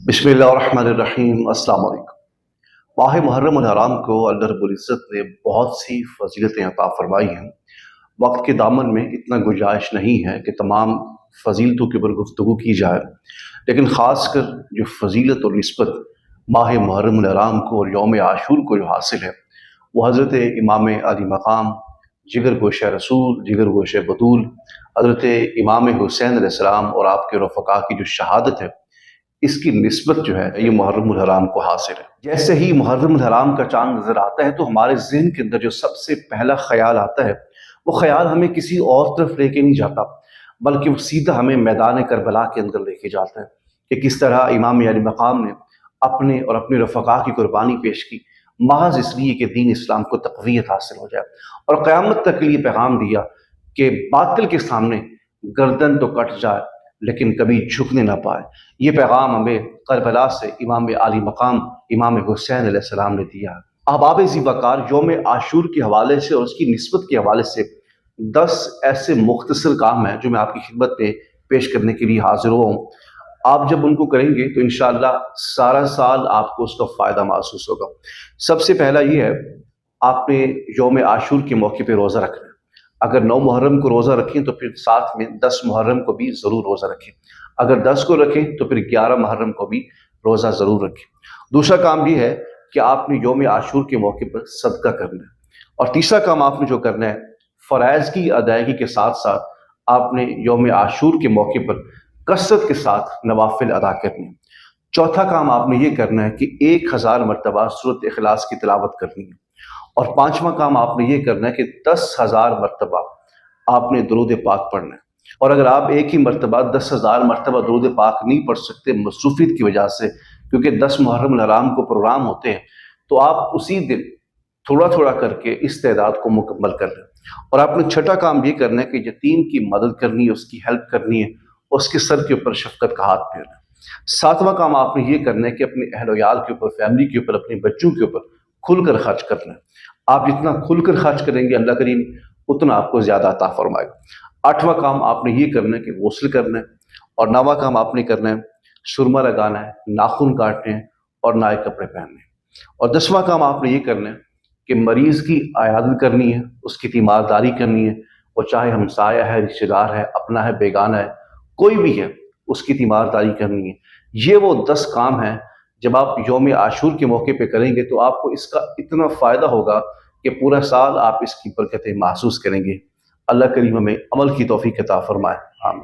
बिस्मिल्लाहिर्रहमानिर्रहीम। अस्सलाम वालेकुम। माह मुहर्रम और हराम को अल्लाह रब्बुल इज़्ज़त ने बहुत सी फजीलतें अता फरमाई हैं। वक्त के दामन में इतना गुंजाइश नहीं है कि तमाम फजीलतों के ऊपर गुफ्तगू की जाए, लेकिन ख़ासकर जो फजीलत और निस्बत माह मुहर्रम और हराम को और यौम आशूर को जो हासिल है, वो हज़रत इमाम अली मकाम जिगर गोश रसूल जिगर गोश बतूल हज़रत इमाम हुसैन अलैहिस्सलाम और आपके रफ़क़ा की जो शहादत है, इसकी निस्बत जो है ये मुहर्रमुल हराम को हासिल है। जैसे ही मुहर्रमुल हराम का चांद नजर आता है तो हमारे ज़हन के अंदर जो सबसे पहला ख्याल आता है, वो ख्याल हमें किसी और तरफ लेके नहीं जाता, बल्कि वो सीधा हमें मैदान करबला के अंदर लेके जाता है कि किस तरह इमाम अली मकाम ने अपने और अपने रफ़क़ा की कुर्बानी पेश की, महज इसलिए कि दीन इस्लाम को तक़वियत हासिल हो जाए, और क़यामत तक के लिए पैगाम दिया कि बातिल के सामने गर्दन तो कट जाए लेकिन कभी झुकने ना पाए। ये पैगाम हमें करबला से इमाम आली मकाम इमाम हुसैन अलैहिस्सलाम ने दिया। अहबाब ज़ीवकार यौम आशूर के हवाले से और उसकी निस्बत के हवाले से 10 ऐसे मुख्तसर काम हैं जो मैं आपकी खिदमत में पेश करने के लिए हाजिर हुआ हूँ। आप जब उनको करेंगे तो इंशाअल्लाह सारा साल आपको उसका फ़ायदा महसूस होगा। सबसे पहला ये है, आपने यौम आशूर के मौके पर रोज़ा रखना है। अगर 9 मुहर्रम को रोज़ा रखें तो फिर साथ में 10 मुहर्रम को भी ज़रूर रोज़ा रखें। अगर 10 को रखें तो फिर 11 मुहर्रम को भी रोज़ा ज़रूर रखें। दूसरा काम ये है कि आपने यौम आशूर के मौके पर सदका करना है। और तीसरा काम आपने जो करना है, फ़राइज़ की अदायगी के साथ साथ आपने यौम आशूर के मौके पर कसरत के साथ नवाफिल अदा करने हैं। चौथा काम आपने ये करना है कि 1000 मरतबा सूरत इखलास की तिलावत करनी है। और पांचवा काम आपने ये करना है कि 10,000 मरतबा आपने दुरूद पाक पढ़ना है। और अगर आप एक ही मरतबा 10,000 मरतबा दुरूद पाक नहीं पढ़ सकते मसरूफियत की वजह से, क्योंकि 10 मुहर्रम हराम को प्रोग्राम होते हैं, तो आप उसी दिन थोड़ा थोड़ा करके इस तादाद को मुकम्मल कर लें। और आपने छठा काम ये करना है कि यतीम की मदद करनी है, उसकी हेल्प करनी है, उसके सर के ऊपर शफकत का हाथ फेरना है। सातवां काम आपने ये करना है कि अपने अहल-ओ-याल के ऊपर, फैमिली के ऊपर, अपने बच्चों के ऊपर खुलकर खर्च करना है। आप जितना खुलकर खर्च करेंगे अल्लाह करीम उतना आपको ज़्यादा अता फरमाएगा। आठवां काम आपने ये करना है कि गुस्ल करना है। और नौवां काम आपने करना है सुरमा लगाना है, नाखून काटने हैं और नए कपड़े पहनने हैं। और 10वां काम आपने ये करना है कि मरीज़ की आयादत करनी है, उसकी तीमारदारी करनी है, वो चाहे हमसाया है, रिश्तेदार है, अपना है, बेगाना है, कोई भी है, उसकी तीमारदारी करनी है। ये वो 10 काम हैं, जब आप यौम आशूर के मौके पे करेंगे तो आपको इसका इतना फ़ायदा होगा कि पूरा साल आप इसकी बरकतें महसूस करेंगे। अल्लाह करीम हमें अमल की तौफीक अता फरमाए। आमीन।